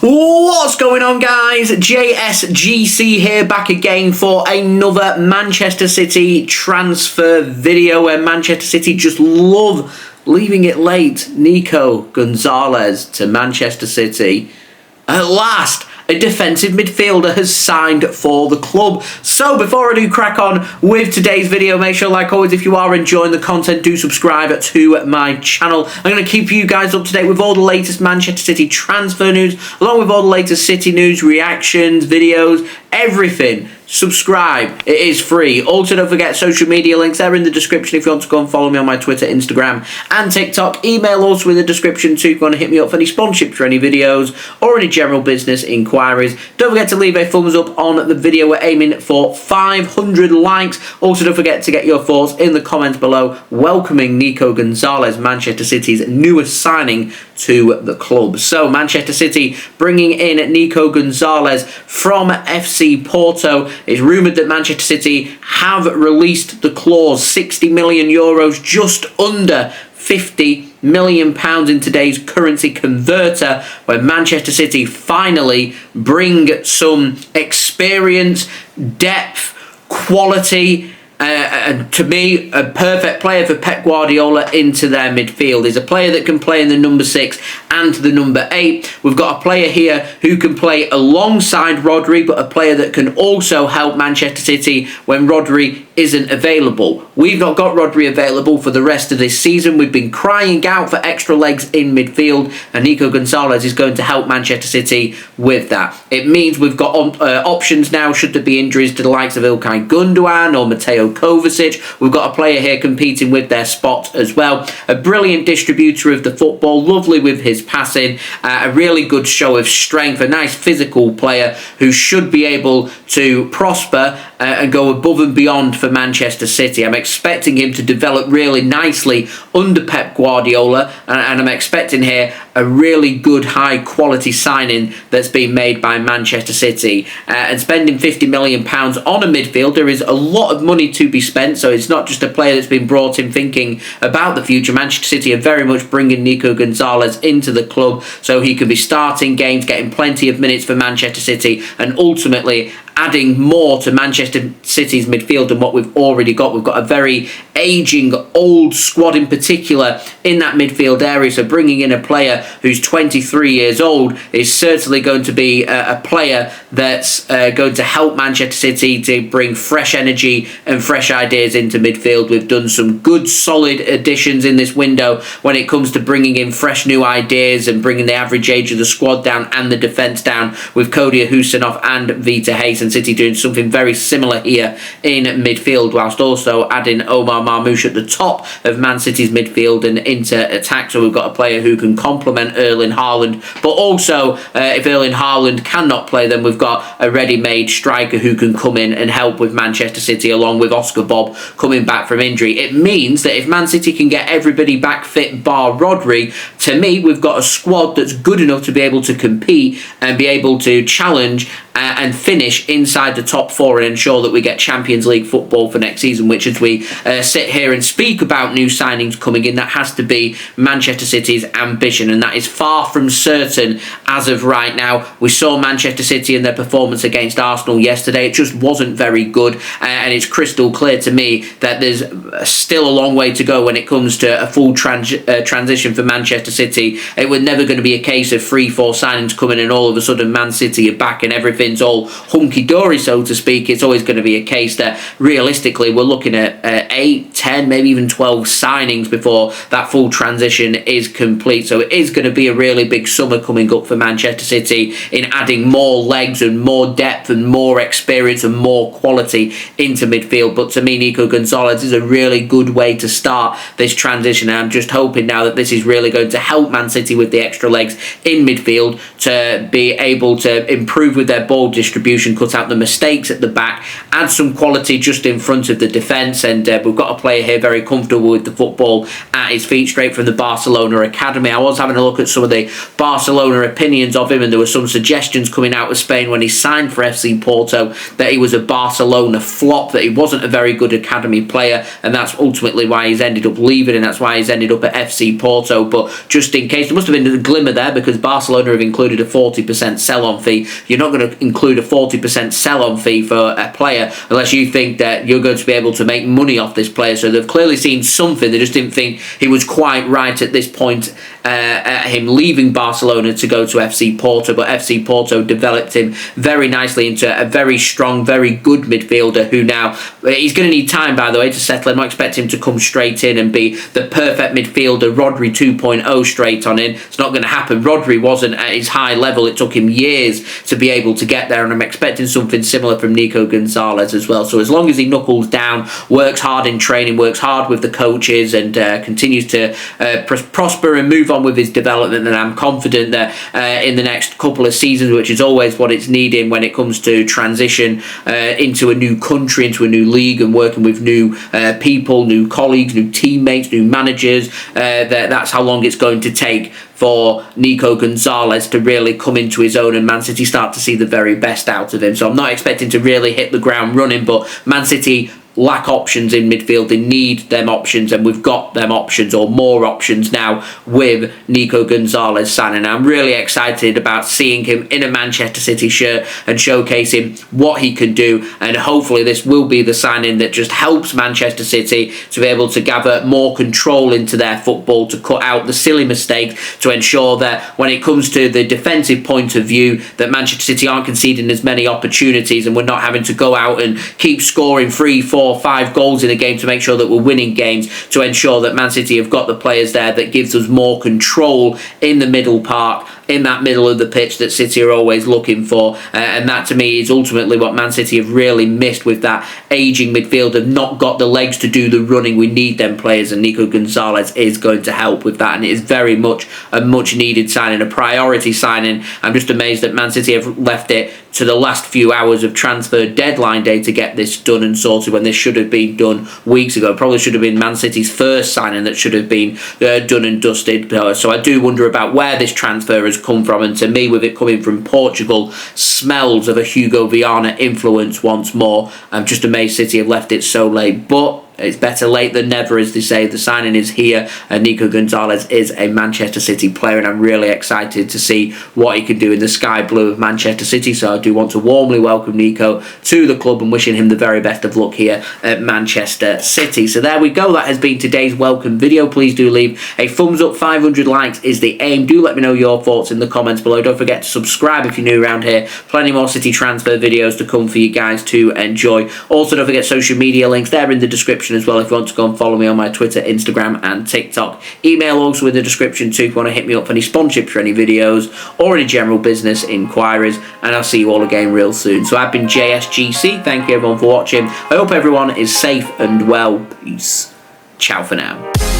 What's going on, guys? JSGC here, back again for another Manchester City transfer video where Manchester City just love leaving it late. Nico Gonzalez to Manchester City. At last, a defensive midfielder has signed for the club. So before I do crack on with today's video, make sure, like always, if you are enjoying the content, do subscribe to my channel. I'm going to keep you guys up to date with all the latest Manchester City transfer news, along with all the latest City news, reactions, videos, everything. Subscribe, it is free. Also, don't forget social media links, they're in the description if you want to go and follow me on my Twitter, Instagram and TikTok. Email also in the description too if you want to hit me up for any sponsorships for any videos or any general business inquiries. Don't forget to leave a thumbs up on the video. We're aiming for 500 likes. Also, don't forget to get your thoughts in the comments below welcoming Nico Gonzalez, Manchester City's newest signing to the club. So Manchester City bringing in Nico Gonzalez from FC Porto. It's rumoured that Manchester City have released the clause, €60 million, just under £50 million in today's currency converter, where Manchester City finally bring some experience, depth, quality, and to me, a perfect player for Pep Guardiola into their midfield. He's a player that can play in the number 6 and the number 8. We've got a player here who can play alongside Rodri, but a player that can also help Manchester City when Rodri isn't available. We've not got Rodri available for the rest of this season. We've been crying out for extra legs in midfield, and Nico Gonzalez is going to help Manchester City with that. It means we've got options now should there be injuries to the likes of İlkay Gündoğan or Mateo Kovacic. We've got a player here competing with their spot as well. A brilliant distributor of the football, lovely with his passing, a really good show of strength, a nice physical player who should be able to prosper and go above and beyond for Manchester City. I'm expecting him to develop really nicely under Pep Guardiola, and I'm expecting here a really good high quality signing that's been made by Manchester City. And spending £50 million on a midfielder is a lot of money to be spent, so it's not just a player that's been brought in thinking about the future. Manchester City are very much bringing Nico Gonzalez into the club so he can be starting games, getting plenty of minutes for Manchester City, and ultimately adding more to Manchester City's midfield than what we've already got. We've got a very ageing, old squad in particular in that midfield area, so bringing in a player who's 23 years old is certainly going to be a player that's going to help Manchester City to bring fresh energy and fresh ideas into midfield. We've done some good, solid additions in this window when it comes to bringing in fresh new ideas and bringing the average age of the squad down and the defence down, with Cody Husanov and Vita Hayes, and City doing something very similar here in midfield, whilst also adding Omar Marmoush at the top of Man City's midfield and into attack. So we've got a player who can complement Erling Haaland, but also if Erling Haaland cannot play, then we've got a ready-made striker who can come in and help with Manchester City, along with Oscar Bob coming back from injury. It means that if Man City can get everybody back fit bar Rodri, to me, we've got a squad that's good enough to be able to compete and be able to challenge and finish inside the top 4 and ensure that we get Champions League football for next season, which, as we sit here and speak about new signings coming in, that has to be Manchester City's ambition, and that is far from certain as of right now. We saw Manchester City and their performance against Arsenal yesterday. It just wasn't very good, and it's crystal clear to me that there's still a long way to go when it comes to a full transition for Manchester City. It was never going to be a case of 3-4 signings coming and all of a sudden Man City are back and everything's all hunky-dory, so to speak. It's always going to be a case that realistically we're looking at 8, 10, maybe even 12 signings before that full transition is complete. So it is going to be a really big summer coming up for Manchester City in adding more legs and more depth and more experience and more quality into midfield. But to me, Nico Gonzalez is a really good way to start this transition, and I'm just hoping now that this is really going to help Man City with the extra legs in midfield to be able to improve with their ball distribution, cut out the mistakes at the back, add some quality just in front of the defence. And we've got a player here very comfortable with the football at his feet, straight from the Barcelona academy. I was having a look at some of the Barcelona opinions of him, and there were some suggestions coming out of Spain when he signed for FC Porto that he was a Barcelona flop, that he wasn't a very good academy player, and that's ultimately why he's ended up leaving, and that's why he's ended up at FC Porto. But just in case, there must have been a glimmer there, because Barcelona have included a 40% sell-on fee. You're not going to include a 40% sell-on fee for a player unless you think that you're going to be able to make money off this player. So they've clearly seen something. They just didn't think he was quite right at this point, at him leaving Barcelona to go to FC Porto. But FC Porto developed him very nicely into a very strong, very good midfielder, who now, he's going to need time, by the way, to settle. I'm not expecting him to come straight in and be the perfect midfielder, Rodri 2.0 straight on in. It's not going to happen. Rodri wasn't at his high level. It took him years to be able to get there, and I'm expecting something similar from Nico Gonzalez as well. So as long as he knuckles down, works hard in training, works hard with the coaches, and continues to prosper and move on with his development, then I'm confident that in the next couple of seasons, which is always what it's needing when it comes to transition into a new country, into a new league, and working with new people, new colleagues, new teammates, new managers, that's how long it's going to take for Nico Gonzalez to really come into his own and Man City start to see the very best out of him. So I'm not expecting to really hit the ground running, but Man City lack options in midfield. They need them options, and we've got them options, or more options now, with Nico Gonzalez signing. I'm really excited about seeing him in a Manchester City shirt and showcasing what he can do, and hopefully this will be the signing that just helps Manchester City to be able to gather more control into their football, to cut out the silly mistakes, to ensure that when it comes to the defensive point of view, that Manchester City aren't conceding as many opportunities, and we're not having to go out and keep scoring 3, 4, 5 goals in a game to make sure that we're winning games, to ensure that Man City have got the players there that gives us more control in the middle park, in that middle of the pitch that City are always looking for, and that to me is ultimately what Man City have really missed with that ageing midfield, have not got the legs to do the running. We need them players, and Nico Gonzalez is going to help with that, and it is very much a much needed signing, a priority signing. I'm just amazed that Man City have left it to the last few hours of transfer deadline day to get this done and sorted, when this should have been done weeks ago. Probably should have been Man City's first signing that should have been done and dusted. So I do wonder about where this transfer has come from, and to me, with it coming from Portugal, smells of a Hugo Viana influence once more. I'm just amazed City have left it so late, but it's better late than never, as they say. The signing is here, and Nico Gonzalez is a Manchester City player, and I'm really excited to see what he can do in the sky blue of Manchester City. So I do want to warmly welcome Nico to the club, and wishing him the very best of luck here at Manchester City. So there we go. That has been today's welcome video. Please do leave a thumbs up. 500 likes is the aim. Do let me know your thoughts in the comments below. Don't forget to subscribe if you're new around here. Plenty more City transfer videos to come for you guys to enjoy. Also, don't forget social media links. They're in the description as well if you want to go and follow me on my Twitter, Instagram and TikTok. Email also in the description too if you want to hit me up for any sponsorships for any videos or any general business inquiries, and I'll see you all again real soon. So I've been JSGC. Thank you everyone for watching. I hope everyone is safe and well. Peace. Ciao for now.